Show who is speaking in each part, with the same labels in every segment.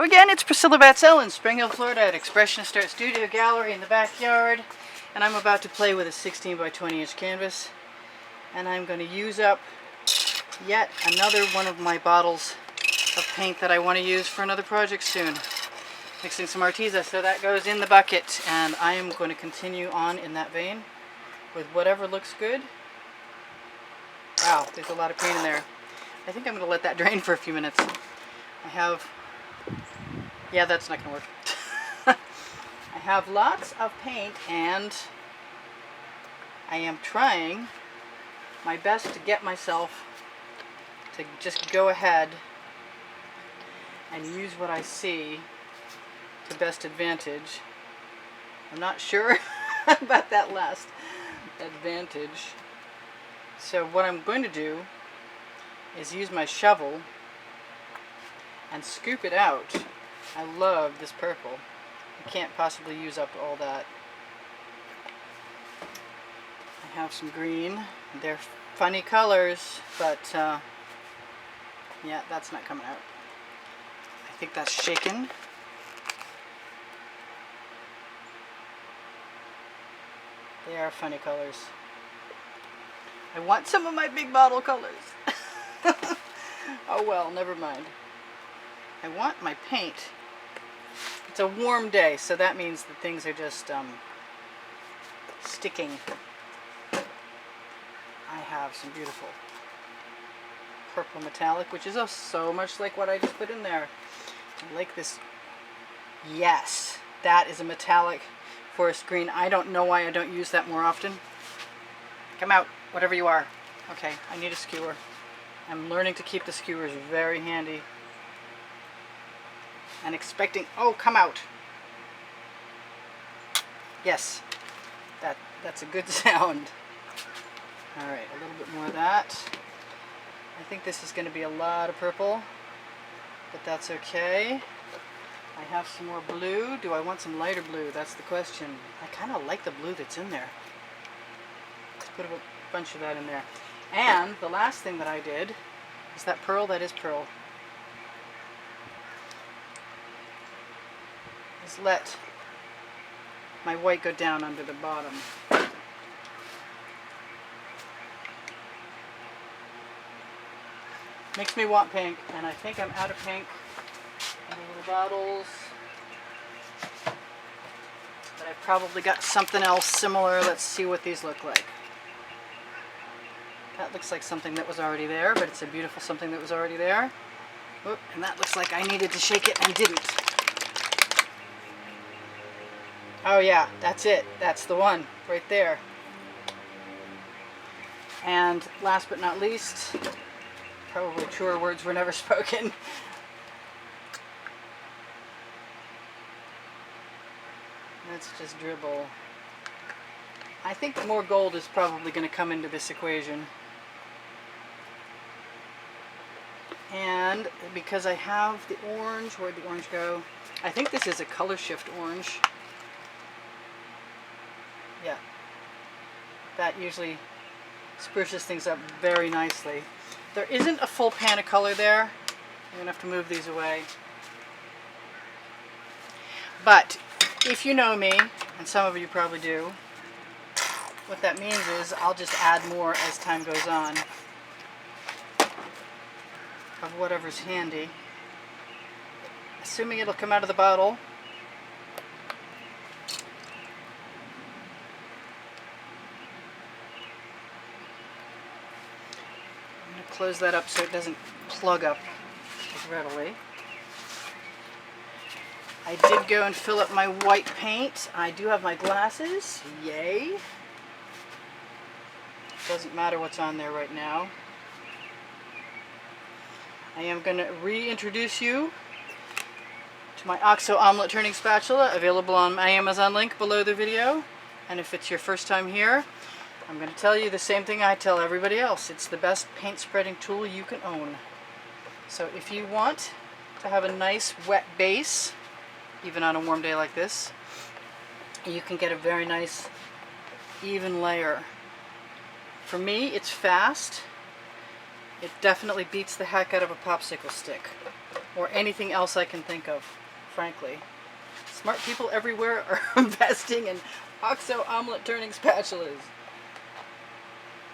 Speaker 1: Again, it's Priscilla Batzell in Spring Hill, Florida at Expressionist Art Studio Gallery in the backyard. And I'm about to play with a 16 by 20 inch canvas. And I'm going to use up yet another one of my bottles of paint that I want to use for another project soon. Mixing some Arteza, so that goes in the bucket. And I am going to continue on in that vein with whatever looks good. Wow, there's a lot of paint in there. I think I'm going to let that drain for a few minutes. Yeah, that's not going to work. I have lots of paint and I am trying my best to get myself to just go ahead and use what I see to best advantage. I'm not sure about that last advantage. So what I'm going to do is use my shovel and scoop it out. I love this purple. I can't possibly use up all that. I have some green. They're funny colors, but yeah, that's not coming out. I think that's shaken. They are funny colors. I want some of my big bottle colors. Oh well, never mind. I want my paint. It's a warm day, so that means that things are just sticking. I have some beautiful purple metallic, which is so much like what I just put in there. I like this. Yes, that is a metallic forest green. I don't know why I don't use that more often. Come out, whatever you are. Okay, I need a skewer. I'm learning to keep the skewers very handy. And expecting, oh, come out. Yes, that's a good sound. All right, a little bit more of that. I think this is going to be a lot of purple, but that's okay. I have some more blue. Do I want some lighter blue? That's the question. I kind of like the blue that's in there. Let's put a bunch of that in there. And the last thing that I did is that pearl. That is pearl. Is let my white go down under the bottom. Makes me want pink, and I think I'm out of pink in the little bottles. But I've probably got something else similar. Let's see what these look like. That looks like something that was already there, but it's a beautiful something that was already there. Oop, and that looks like I needed to shake it and didn't. Oh yeah, that's it. That's the one right there. And last but not least, probably truer words were never spoken. Let's just dribble. I think more gold is probably going to come into this equation. And because I have the orange, where'd the orange go? I think this is a color shift orange. Yeah, that usually spruces things up very nicely. There isn't a full pan of color there. I'm going to have to move these away. But if you know me, and some of you probably do, what that means is I'll just add more as time goes on of whatever's handy. Assuming it'll come out of the bottle. Close that up so it doesn't plug up as readily. I did go and fill up my white paint. I do have my glasses. Yay. Doesn't matter what's on there right now. I am going to reintroduce you to my OXO omelet turning spatula, available on my Amazon link below the video. And if it's your first time here, I'm going to tell you the same thing I tell everybody else. It's the best paint spreading tool you can own. So if you want to have a nice wet base, even on a warm day like this, you can get a very nice even layer. For me, it's fast. It definitely beats the heck out of a popsicle stick. or anything else I can think of, frankly. Smart people everywhere are investing in OXO omelet turning spatulas.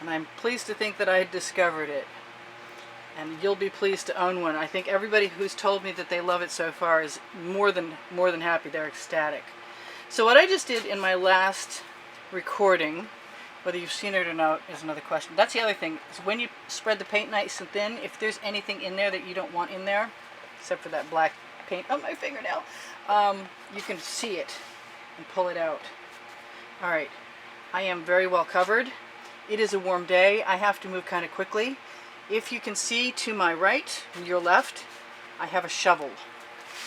Speaker 1: And I'm pleased to think that I discovered it. And you'll be pleased to own one. I think everybody who's told me that they love it so far is more than happy. They're ecstatic. So what I just did in my last recording, whether you've seen it or not is another question. That's the other thing, is when you spread the paint nice and thin, if there's anything in there that you don't want in there, except for that black paint on my fingernail, you can see it and pull it out. Alright, I am very well covered. It is a warm day. I have to move kind of quickly. If you can see to my right and your left, I have a shovel.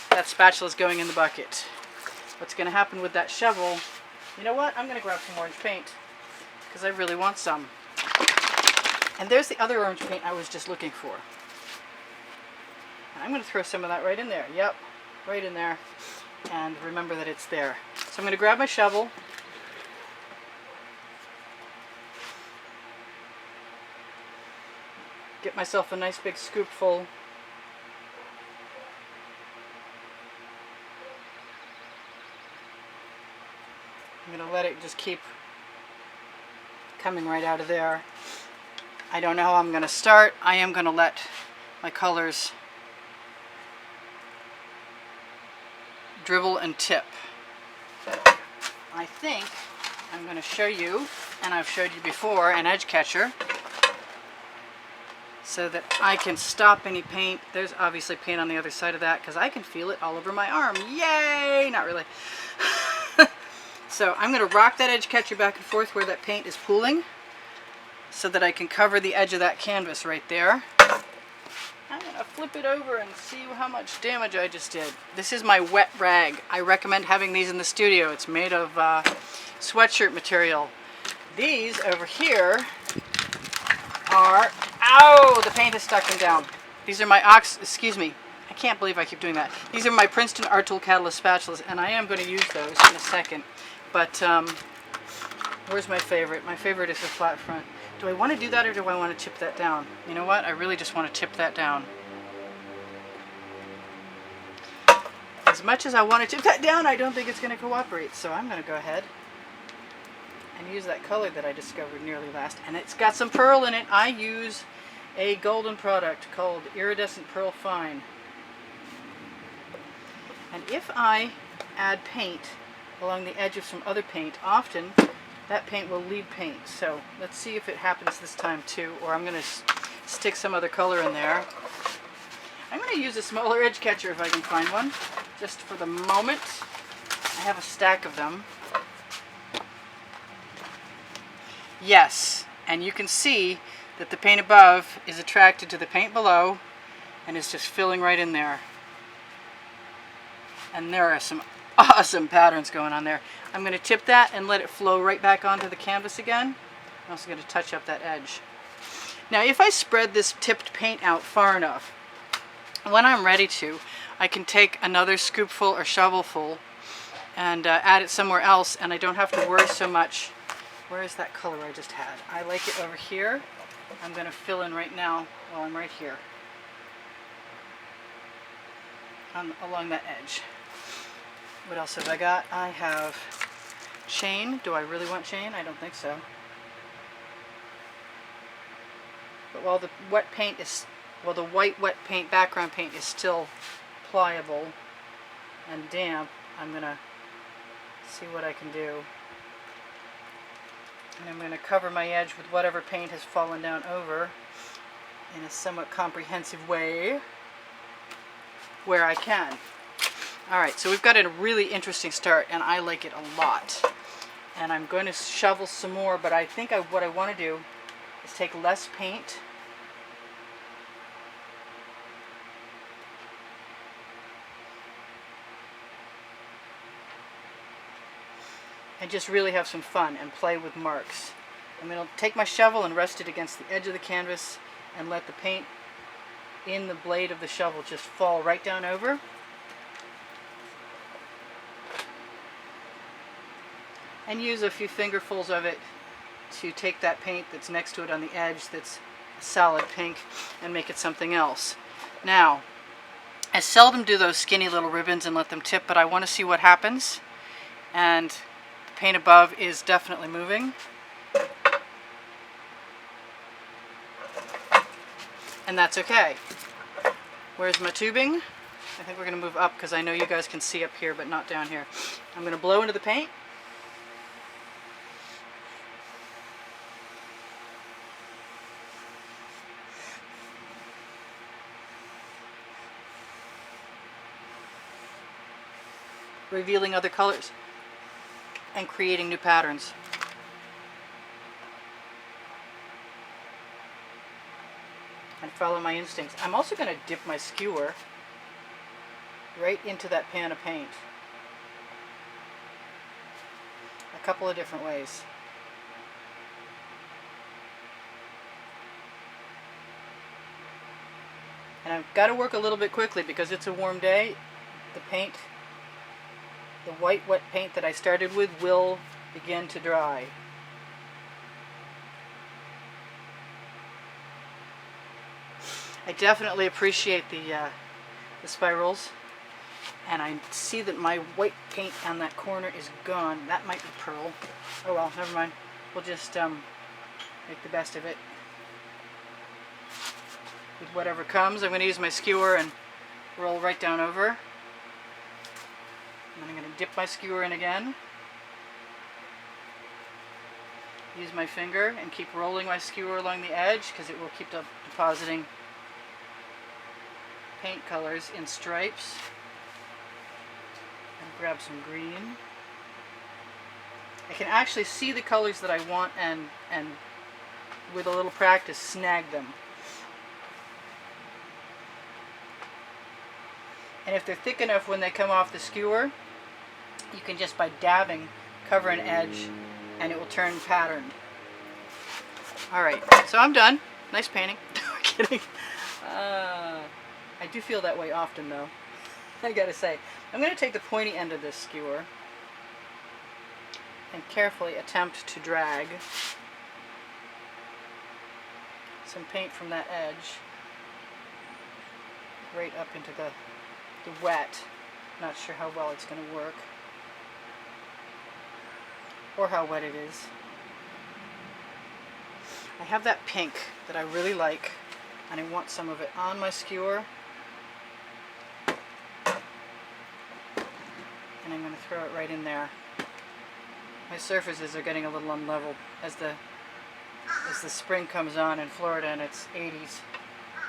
Speaker 1: That spatula is going in the bucket. What's going to happen with that shovel, you know what? I'm going to grab some orange paint because I really want some. And there's the other orange paint I was just looking for. I'm going to throw some of that right in there. Yep, right in there. And remember that it's there. So I'm going to grab my shovel. Get myself a nice big scoopful. I'm going to let it just keep coming right out of there. I don't know how I'm going to start. I am going to let my colors dribble and tip. I think I'm going to show you, and I've showed you before, an edge catcher so that I can stop any paint. There's obviously paint on the other side of that because I can feel it all over my arm. Yay! Not really. So I'm going to rock that edge catcher back and forth where that paint is pooling so that I can cover the edge of that canvas right there. I'm going to flip it over and see how much damage I just did. This is my wet rag. I recommend having these in the studio. It's made of sweatshirt material. These over here are, ow, the paint is stuck down. These are my excuse me, I can't believe I keep doing that. These are my Princeton Art Tool Catalyst spatulas, and I am going to use those in a second. But where's my favorite? My favorite is the flat front. Do I want to do that or do I want to tip that down? You know what? I really just want to tip that down. As much as I want to tip that down, I don't think it's going to cooperate. So I'm going to go ahead and use that color that I discovered nearly last. And it's got some pearl in it. I use a golden product called Iridescent Pearl Fine. And if I add paint along the edge of some other paint, often that paint will leave paint. So let's see if it happens this time too, or I'm going to stick some other color in there. I'm going to use a smaller edge catcher if I can find one, just for the moment. I have a stack of them. Yes, and you can see that the paint above is attracted to the paint below and is just filling right in there. And there are some awesome patterns going on there. I'm going to tip that and let it flow right back onto the canvas again. I'm also going to touch up that edge. Now if I spread this tipped paint out far enough, when I'm ready to, I can take another scoopful or shovelful and add it somewhere else, and I don't have to worry so much. Where is that color I just had? I like it over here. I'm going to fill in right now while I'm right here along that edge. What else have I got? I have chain. Do I really want chain? I don't think so. But while the wet paint is, well, the white wet paint, background paint is still pliable and damp, I'm going to see what I can do. And I'm going to cover my edge with whatever paint has fallen down over in a somewhat comprehensive way where I can. Alright, so we've got a really interesting start, and I like it a lot. And I'm going to shovel some more, but I think what I want to do is take less paint and just really have some fun and play with marks. I'm going to take my shovel and rest it against the edge of the canvas and let the paint in the blade of the shovel just fall right down over. And use a few fingerfuls of it to take that paint that's next to it on the edge that's a solid pink and make it something else. Now, I seldom do those skinny little ribbons and let them tip, but I want to see what happens. And the paint above is definitely moving. And that's okay. Where's my tubing? I think we're going to move up because I know you guys can see up here, but not down here. I'm going to blow into the paint. Revealing other colors and creating new patterns. And follow my instincts. I'm also going to dip my skewer right into that pan of paint. A couple of different ways. And I've got to work a little bit quickly because it's a warm day. The paint, the white wet paint that I started with will begin to dry. I definitely appreciate the spirals, and I see that my white paint on that corner is gone. That might be pearl. Oh well, never mind. We'll just make the best of it with whatever comes. I'm going to use my skewer and roll right down over. And then I'm going to dip my skewer in again. Use my finger and keep rolling my skewer along the edge because it will keep depositing paint colors in stripes. And grab some green. I can actually see the colors that I want and with a little practice snag them. And if they're thick enough when they come off the skewer, you can just by dabbing cover an edge and it will turn patterned. Alright, so I'm done. Nice painting. I'm kidding. I do feel that way often though, I gotta say. I'm going to take the pointy end of this skewer and carefully attempt to drag some paint from that edge right up into the wet. Not sure how well it's going to work or how wet it is. I have that pink that I really like and I want some of it on my skewer. And I'm going to throw it right in there. My surfaces are getting a little unlevel as the spring comes on in Florida and it's 80s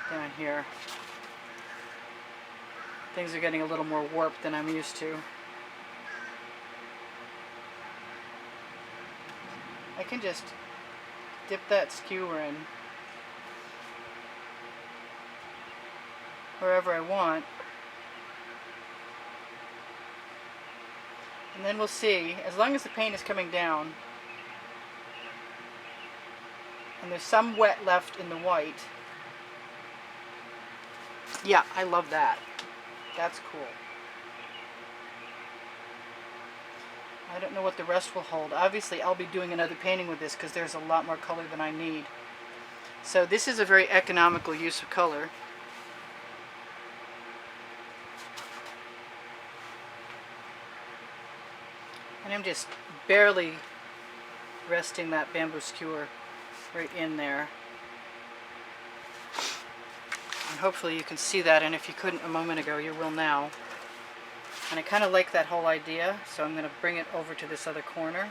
Speaker 1: down here. Things are getting a little more warped than I'm used to. I can just dip that skewer in wherever I want. And then we'll see, as long as the paint is coming down and there's some wet left in the white. Yeah, I love that. That's cool. I don't know what the rest will hold. Obviously, I'll be doing another painting with this because there's a lot more color than I need. So this is a very economical use of color. And I'm just barely resting that bamboo skewer right in there. And hopefully you can see that, and if you couldn't a moment ago, you will now. And I kind of like that whole idea, so I'm going to bring it over to this other corner.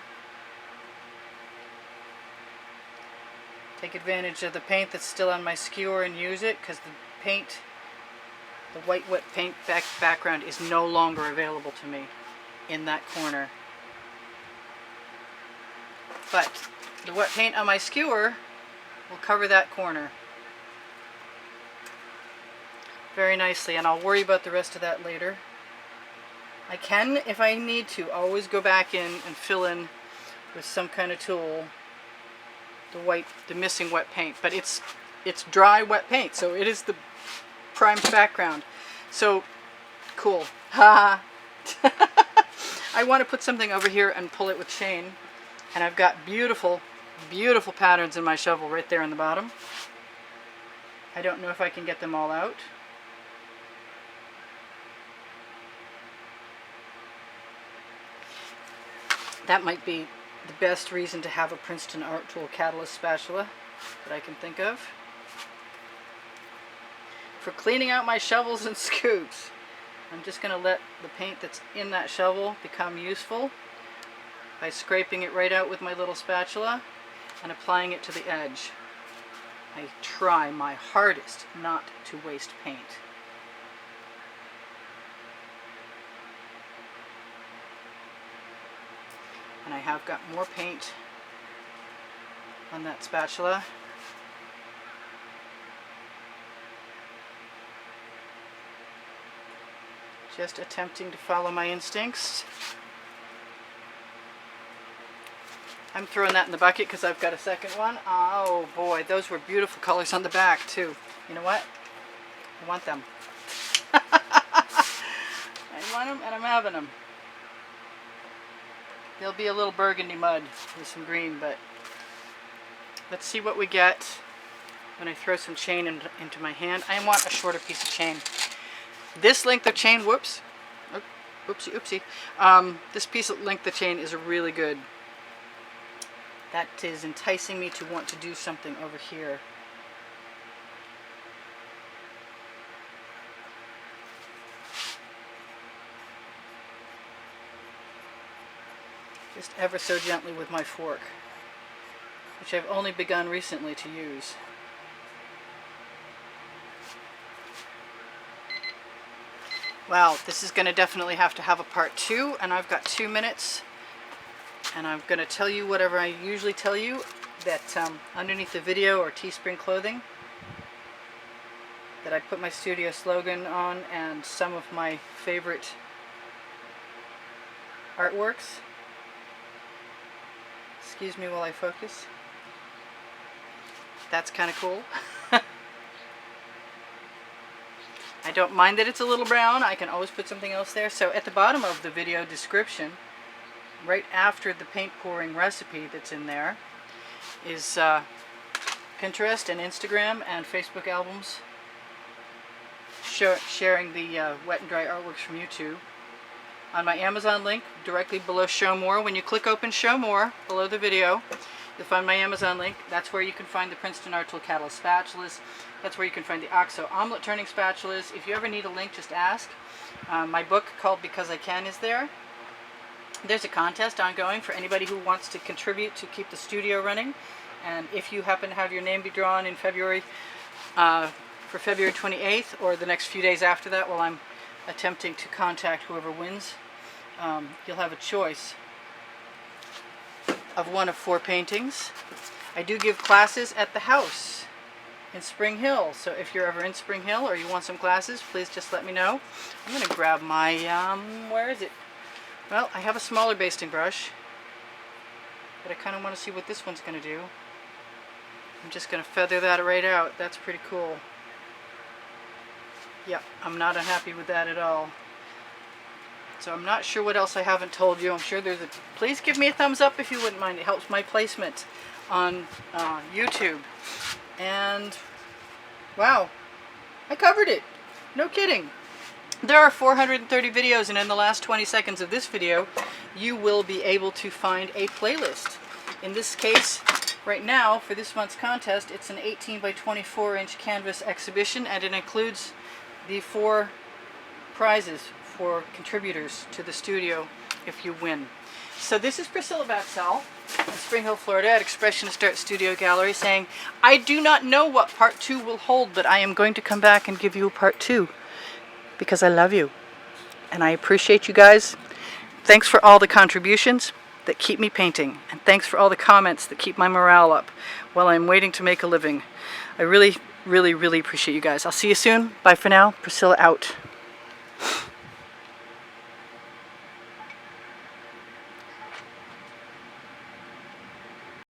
Speaker 1: Take advantage of the paint that's still on my skewer and use it, because the paint, the white wet paint background is no longer available to me in that corner. But the wet paint on my skewer will cover that corner very nicely, and I'll worry about the rest of that later. I can, if I need to, always go back in and fill in with some kind of tool the missing wet paint, but it's dry wet paint, so it is the primed background. So cool. Ha. I want to put something over here and pull it with chain, and I've got beautiful, beautiful patterns in my shovel right there in the bottom. I don't know if I can get them all out. That might be the best reason to have a Princeton Art Tool Catalyst spatula that I can think of. For cleaning out my shovels and scoops, I'm just going to let the paint that's in that shovel become useful by scraping it right out with my little spatula and applying it to the edge. I try my hardest not to waste paint. And I have got more paint on that spatula. Just attempting to follow my instincts. I'm throwing that in the bucket because I've got a second one. Oh boy, those were beautiful colors on the back too. You know what? I want them. I want them and I'm having them. There'll be a little burgundy mud with some green, but let's see what we get when I throw some chain into my hand. I want a shorter piece of chain. This length of chain, whoops, oh, oopsie, oopsie. This length of chain is really good. That is enticing me to want to do something over here. Just ever so gently with my fork, which I've only begun recently to use. Wow, this is going to definitely have to have a part 2, and I've got 2 minutes, and I'm going to tell you whatever I usually tell you, that underneath the video or Teespring clothing, that I put my studio slogan on and some of my favorite artworks. Excuse me while I focus. That's kind of cool. I don't mind that it's a little brown. I can always put something else there. So at the bottom of the video description, right after the paint pouring recipe that's in there, is Pinterest and Instagram and Facebook albums sharing the wet and dry artworks from YouTube. On my Amazon link, directly below Show More, when you click open Show More below the video, you'll find my Amazon link. That's where you can find the Princeton Art Tool Catalyst spatulas. That's where you can find the OXO omelet turning spatulas. If you ever need a link, just ask. My book called Because I Can is there. There's a contest ongoing for anybody who wants to contribute to keep the studio running. And if you happen to have your name be drawn in February, for February 28th, or the next few days after that, while I'm attempting to contact whoever wins, you'll have a choice of one of 4 paintings. I do give classes at the house in Spring Hill, so if you're ever in Spring Hill or you want some classes, please just let me know. I'm going to grab my, where is it? Well, I have a smaller basting brush, but I kind of want to see what this one's going to do. I'm just going to feather that right out. That's pretty cool. Yep, I'm not unhappy with that at all. So I'm not sure what else I haven't told you. I'm sure there's a... Please give me a thumbs up if you wouldn't mind. It helps my placement on YouTube. And wow, I covered it. No kidding. There are 430 videos, and in the last 20 seconds of this video, you will be able to find a playlist. In this case, right now, for this month's contest, it's an 18 by 24 inch canvas exhibition, and it includes the 4 prizes for contributors to the studio if you win. So this is Priscilla Batzell in Spring Hill, Florida at Expressionist Art Studio Gallery saying, I do not know what part 2 will hold, but I am going to come back and give you a part 2 because I love you and I appreciate you guys. Thanks for all the contributions that keep me painting, and thanks for all the comments that keep my morale up while I'm waiting to make a living. I really, really, really appreciate you guys. I'll see you soon. Bye for now. Priscilla out.